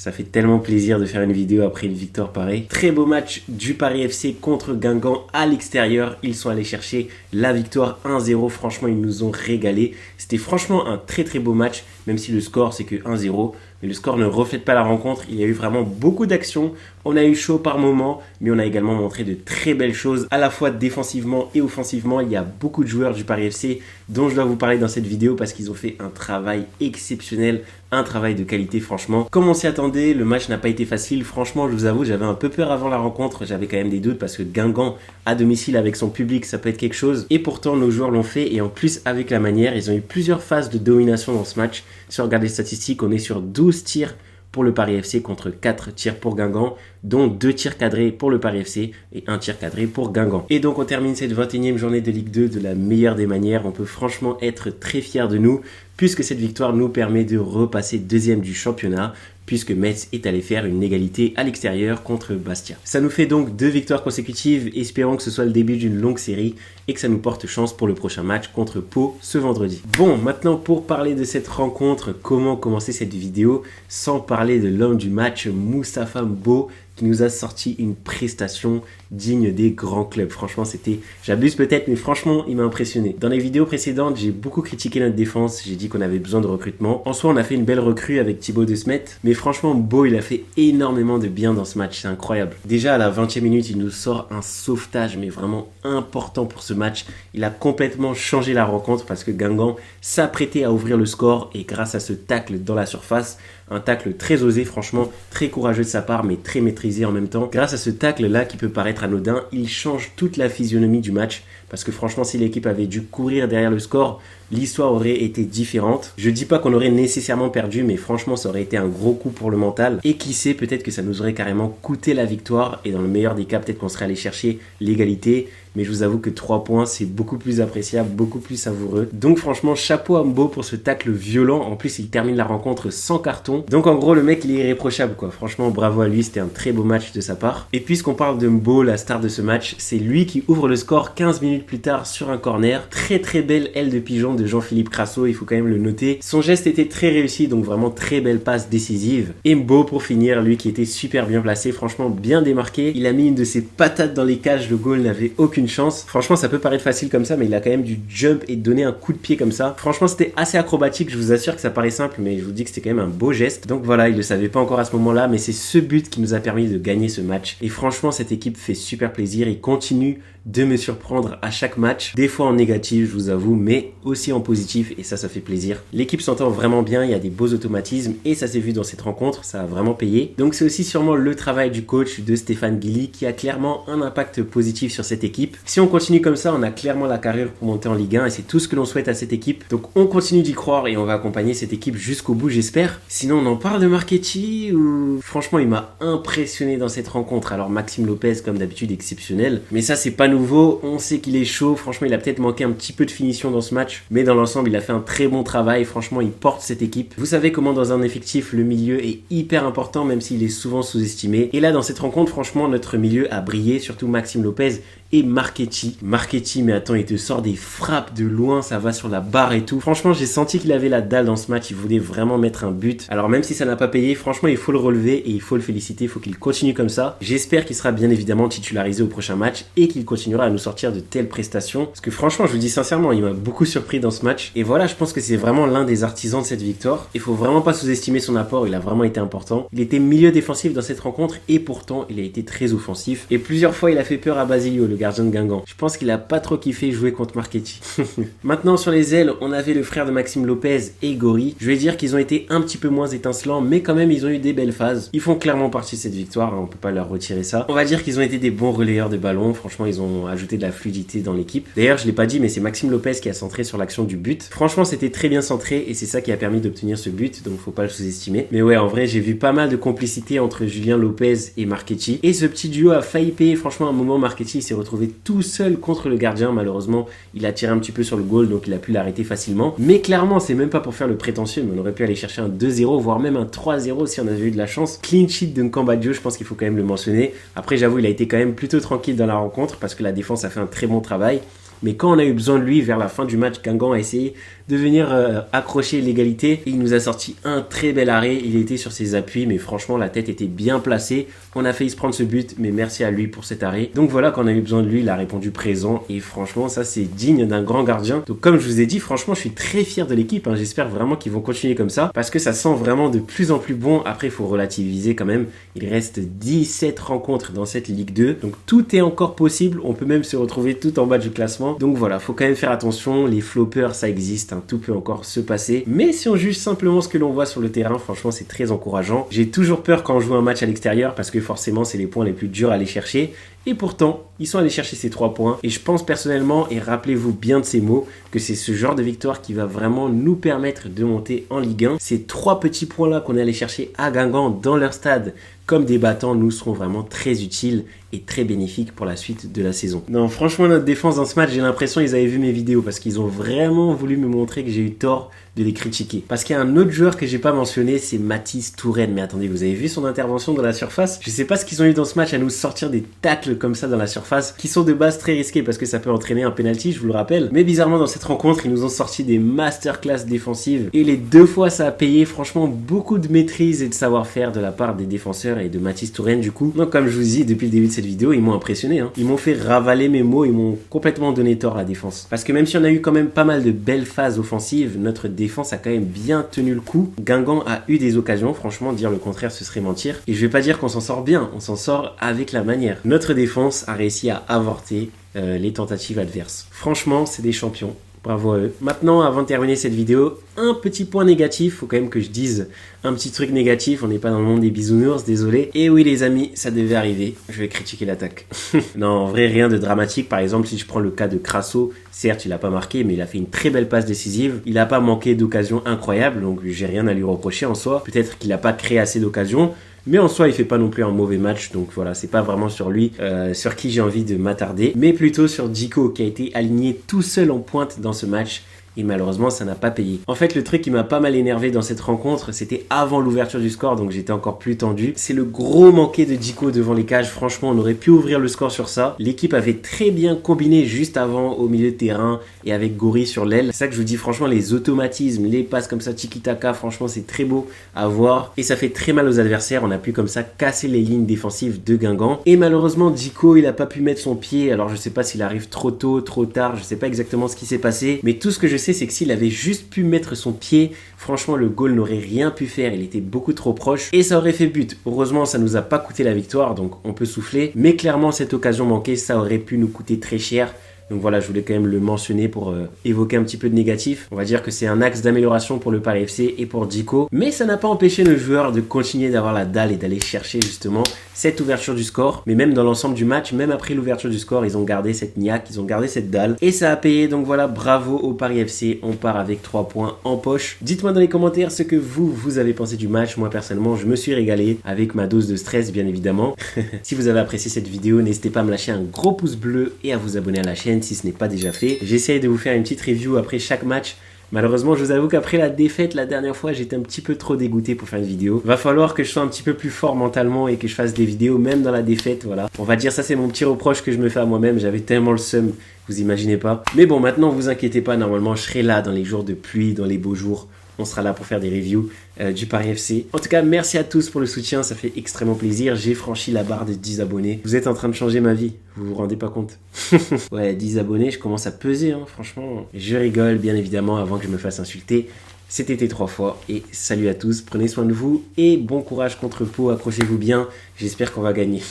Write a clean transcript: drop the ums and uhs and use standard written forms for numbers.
Ça fait tellement plaisir de faire une vidéo après une victoire pareille. Très beau match du Paris FC contre Guingamp à l'extérieur. Ils sont allés chercher la victoire 1-0. Franchement, ils nous ont régalé. C'était franchement un très très beau match, même si le score c'est que 1-0. Mais le score ne reflète pas la rencontre. Il y a eu vraiment beaucoup d'actions. On a eu chaud par moments, mais on a également montré de très belles choses, à la fois défensivement et offensivement. Il y a beaucoup de joueurs du Paris FC dont je dois vous parler dans cette vidéo parce qu'ils ont fait un travail exceptionnel, un travail de qualité franchement. Comme on s'y attendait, le match n'a pas été facile. Franchement, je vous avoue, j'avais un peu peur avant la rencontre. J'avais quand même des doutes parce que Guingamp à domicile avec son public, ça peut être quelque chose. Et pourtant, nos joueurs l'ont fait et en plus avec la manière, ils ont eu plusieurs phases de domination dans ce match. Si on regarde les statistiques, on est sur 12 tirs pour le Paris FC contre 4 tirs pour Guingamp, dont 2 tirs cadrés pour le Paris FC et 1 tir cadré pour Guingamp. Et donc on termine cette 21e journée de Ligue 2 de la meilleure des manières. On peut franchement être très fiers de nous, puisque cette victoire nous permet de repasser deuxième du championnat, puisque Metz est allé faire une égalité à l'extérieur contre Bastia. Ça nous fait donc 2 victoires consécutives, espérons que ce soit le début d'une longue série et que ça nous porte chance pour le prochain match contre Pau ce vendredi. Bon, maintenant pour parler de cette rencontre, comment commencer cette vidéo sans parler de l'homme du match, Moustapha Mbo, qui nous a sorti une prestation digne des grands clubs. Franchement, c'était... J'abuse peut-être, mais franchement, il m'a impressionné. Dans les vidéos précédentes, j'ai beaucoup critiqué notre défense. J'ai dit qu'on avait besoin de recrutement. En soi, on a fait une belle recrue avec Thibaut De Smet. Mais franchement, Mbo, il a fait énormément de bien dans ce match. C'est incroyable. Déjà, à la 20e minute, il nous sort un sauvetage, mais vraiment important pour ce match. Il a complètement changé la rencontre parce que Guingamp s'apprêtait à ouvrir le score. Et grâce à ce tacle dans la surface, un tacle très osé, franchement, très courageux de sa part, mais très maîtrisé en même temps. Grâce à ce tacle-là, qui peut paraître anodin, il change toute la physionomie du match. Parce que franchement, si l'équipe avait dû courir derrière le score, l'histoire aurait été différente. Je dis pas qu'on aurait nécessairement perdu, mais franchement, ça aurait été un gros coup pour le mental. Et qui sait, peut-être que ça nous aurait carrément coûté la victoire. Et dans le meilleur des cas, peut-être qu'on serait allé chercher l'égalité. Mais je vous avoue que 3 points, c'est beaucoup plus appréciable, beaucoup plus savoureux. Donc franchement, chapeau à Mbo pour ce tacle violent. En plus, il termine la rencontre sans carton. Donc en gros, le mec, il est irréprochable, quoi. Franchement, bravo à lui, c'était un très beau match de sa part. Et puisqu'on parle de Mbo, la star de ce match, c'est lui qui ouvre le score 15 minutes plus tard sur un corner. Très très belle aile de pigeon de Jean-Philippe Crasso, il faut quand même le noter. Son geste était très réussi, donc vraiment très belle passe décisive. Et Mbo, pour finir, lui qui était super bien placé, franchement bien démarqué. Il a mis une de ses patates dans les cages, le goal n'avait aucune chance. Franchement, ça peut paraître facile comme ça, mais il a quand même dû jump et donner un coup de pied comme ça. Franchement, c'était assez acrobatique, je vous assure que ça paraît simple, mais je vous dis que c'était quand même un beau geste. Donc voilà, il le savait pas encore à ce moment-là, mais c'est ce but qui nous a permis de gagner ce match. Et franchement, cette équipe fait super plaisir, il continue de me surprendre à chaque match, des fois en négatif, je vous avoue, mais aussi en positif, et ça fait plaisir. L'équipe s'entend vraiment bien, il y a des beaux automatismes, et ça s'est vu dans cette rencontre, ça a vraiment payé. Donc c'est aussi sûrement le travail du coach de Stéphane Guilly, qui a clairement un impact positif sur cette équipe. Si on continue comme ça, on a clairement la carrure pour monter en Ligue 1, et c'est tout ce que l'on souhaite à cette équipe. Donc on continue d'y croire, et on va accompagner cette équipe jusqu'au bout, j'espère. Sinon, on en parle de Marchetti, ou... Franchement, il m'a impressionné dans cette rencontre. Alors Maxime Lopez, comme d'habitude, exceptionnel, mais ça c'est pas nouveau, on sait qu'il est chaud, franchement il a peut-être manqué un petit peu de finition dans ce match, mais dans l'ensemble il a fait un très bon travail, franchement il porte cette équipe. Vous savez comment dans un effectif le milieu est hyper important même s'il est souvent sous-estimé, et là dans cette rencontre franchement notre milieu a brillé, surtout Maxime Lopez et Marchetti, mais attends, il te sort des frappes de loin, ça va sur la barre et tout. Franchement, j'ai senti qu'il avait la dalle dans ce match, il voulait vraiment mettre un but. Alors même si ça n'a pas payé, franchement, il faut le relever et il faut le féliciter, il faut qu'il continue comme ça. J'espère qu'il sera bien évidemment titularisé au prochain match et qu'il continuera à nous sortir de telles prestations. Parce que franchement, je vous dis sincèrement, il m'a beaucoup surpris dans ce match. Et voilà, je pense que c'est vraiment l'un des artisans de cette victoire. Il faut vraiment pas sous-estimer son apport, il a vraiment été important. Il était milieu défensif dans cette rencontre et pourtant, il a été très offensif. Et plusieurs fois, il a fait peur à Basilio, le gardien de Guingamp. Je pense qu'il a pas trop kiffé jouer contre Marchetti. Maintenant sur les ailes, on avait le frère de Maxime Lopez et Gori. Je vais dire qu'ils ont été un petit peu moins étincelants, mais quand même ils ont eu des belles phases. Ils font clairement partie de cette victoire, hein, on peut pas leur retirer ça. On va dire qu'ils ont été des bons relayeurs de ballon. Franchement, ils ont ajouté de la fluidité dans l'équipe. D'ailleurs, je l'ai pas dit, mais c'est Maxime Lopez qui a centré sur l'action du but. Franchement, c'était très bien centré et c'est ça qui a permis d'obtenir ce but, donc faut pas le sous-estimer. Mais ouais, en vrai, j'ai vu pas mal de complicité entre Julien Lopez et Marchetti. Et ce petit duo a failli payer. Franchement, à un moment, Marchetti s'est retrouvé tout seul contre le gardien. Malheureusement, il a tiré un petit peu sur le goal, donc il a pu l'arrêter facilement. Mais clairement, c'est même pas pour faire le prétentieux, mais on aurait pu aller chercher un 2-0, voire même un 3-0 si on avait eu de la chance. Clean sheet de Nkambadjo, je pense qu'il faut quand même le mentionner. Après, j'avoue, il a été quand même plutôt tranquille dans la rencontre parce que la défense a fait un très bon travail. Mais quand on a eu besoin de lui vers la fin du match, Guingamp a essayé de venir accrocher l'égalité. Il nous a sorti un très bel arrêt. Il était sur ses appuis, mais franchement, la tête était bien placée. On a failli se prendre ce but, mais merci à lui pour cet arrêt. Donc voilà, quand on a eu besoin de lui, il a répondu présent. Et franchement, ça, c'est digne d'un grand gardien. Donc comme je vous ai dit, franchement, je suis très fier de l'équipe. J'espère vraiment qu'ils vont continuer comme ça, parce que ça sent vraiment de plus en plus bon. Après, il faut relativiser quand même. Il reste 17 rencontres dans cette Ligue 2. Donc tout est encore possible. On peut même se retrouver tout en bas du classement. Donc voilà, faut quand même faire attention. Les floppers, ça existe. Tout peut encore se passer. Mais si on juge simplement ce que l'on voit sur le terrain, franchement, c'est très encourageant. J'ai toujours peur quand on joue un match à l'extérieur parce que forcément, c'est les points les plus durs à aller chercher. Et pourtant, ils sont allés chercher ces 3 points. Et je pense personnellement, et rappelez-vous bien de ces mots, que c'est ce genre de victoire qui va vraiment nous permettre de monter en Ligue 1. Ces 3 petits points-là qu'on est allé chercher à Guingamp dans leur stade, comme des battants, nous seront vraiment très utiles et très bénéfiques pour la suite de la saison. Non, franchement, notre défense dans ce match, j'ai l'impression qu'ils avaient vu mes vidéos parce qu'ils ont vraiment voulu me montrer que j'ai eu tort de les critiquer. Parce qu'il y a un autre joueur que j'ai pas mentionné, c'est Mathys Touraine. Mais attendez, vous avez vu son intervention dans la surface? Je sais pas ce qu'ils ont eu dans ce match à nous sortir des tacles comme ça dans la surface, qui sont de base très risqués parce que ça peut entraîner un penalty, je vous le rappelle. Mais bizarrement, dans cette rencontre, ils nous ont sorti des masterclass défensives. Et les 2 fois, ça a payé. Franchement, beaucoup de maîtrise et de savoir-faire de la part des défenseurs et de Mathys Touraine du coup. Donc comme je vous dis depuis le début de cette vidéo, ils m'ont impressionné. Ils m'ont fait ravaler mes mots, ils m'ont complètement donné tort à la défense. Parce que même si on a eu quand même pas mal de belles phases offensives, notre défense a quand même bien tenu le coup. Guingamp a eu des occasions, franchement dire le contraire ce serait mentir. Et je vais pas dire qu'on s'en sort bien, on s'en sort avec la manière. Notre défense a réussi à avorter les tentatives adverses. Franchement, c'est des champions. Bravo à eux. Maintenant, avant de terminer cette vidéo, un petit point négatif. Faut quand même que je dise un petit truc négatif. On n'est pas dans le monde des bisounours, désolé. Et oui les amis, ça devait arriver. Je vais critiquer l'attaque. Non, en vrai, rien de dramatique. Par exemple, si je prends le cas de Crasso, certes, il n'a pas marqué, mais il a fait une très belle passe décisive. Il n'a pas manqué d'occasions incroyables, donc j'ai rien à lui reprocher en soi. Peut-être qu'il n'a pas créé assez d'occasions. Mais en soi, il fait pas non plus un mauvais match. Donc voilà, c'est pas vraiment sur lui sur qui j'ai envie de m'attarder. Mais plutôt sur Djico qui a été aligné tout seul en pointe dans ce match. Et malheureusement, ça n'a pas payé. En fait, le truc qui m'a pas mal énervé dans cette rencontre, c'était avant l'ouverture du score, donc j'étais encore plus tendu. C'est le gros manqué de Djico devant les cages. Franchement, on aurait pu ouvrir le score sur ça. L'équipe avait très bien combiné juste avant au milieu de terrain et avec Gori sur l'aile. C'est ça que je vous dis, franchement, les automatismes, les passes comme ça, tiki-taka, franchement, c'est très beau à voir. Et ça fait très mal aux adversaires. On a pu comme ça casser les lignes défensives de Guingamp. Et malheureusement, Djico, il a pas pu mettre son pied. Alors, je sais pas s'il arrive trop tôt, trop tard. Je sais pas exactement ce qui s'est passé. Mais tout ce que je sais, c'est que s'il avait juste pu mettre son pied, franchement le goal n'aurait rien pu faire, il était beaucoup trop proche et ça aurait fait but. Heureusement ça nous a pas coûté la victoire, donc on peut souffler, mais clairement cette occasion manquée, ça aurait pu nous coûter très cher. Donc voilà, je voulais quand même le mentionner pour évoquer un petit peu de négatif. On va dire que c'est un axe d'amélioration pour le Paris FC et pour Djico. Mais ça n'a pas empêché nos joueurs de continuer d'avoir la dalle et d'aller chercher justement cette ouverture du score. Mais même dans l'ensemble du match, même après l'ouverture du score, ils ont gardé cette niaque, ils ont gardé cette dalle. Et ça a payé, donc voilà, bravo au Paris FC. On part avec 3 points en poche. Dites-moi dans les commentaires ce que vous avez pensé du match. Moi personnellement, je me suis régalé avec ma dose de stress bien évidemment. Si vous avez apprécié cette vidéo, n'hésitez pas à me lâcher un gros pouce bleu et à vous abonner à la chaîne si ce n'est pas déjà fait. J'essaye de vous faire une petite review après chaque match. Malheureusement, je vous avoue qu'après la défaite, la dernière fois, j'étais un petit peu trop dégoûté pour faire une vidéo. Va falloir que je sois un petit peu plus fort mentalement et que je fasse des vidéos même dans la défaite, voilà. On va dire ça, c'est mon petit reproche que je me fais à moi-même. J'avais tellement le seum, vous imaginez pas. Mais bon, maintenant, vous inquiétez pas, normalement, je serai là dans les jours de pluie, dans les beaux jours. On sera là pour faire des reviews du Paris FC. En tout cas, merci à tous pour le soutien, ça fait extrêmement plaisir. J'ai franchi la barre de 10 abonnés. Vous êtes en train de changer ma vie, vous vous rendez pas compte? Ouais, 10 abonnés, je commence à peser, hein, franchement. Je rigole, bien évidemment, avant que je me fasse insulter. C'était T3 fois et salut à tous, prenez soin de vous et bon courage contre Pau, accrochez-vous bien, j'espère qu'on va gagner.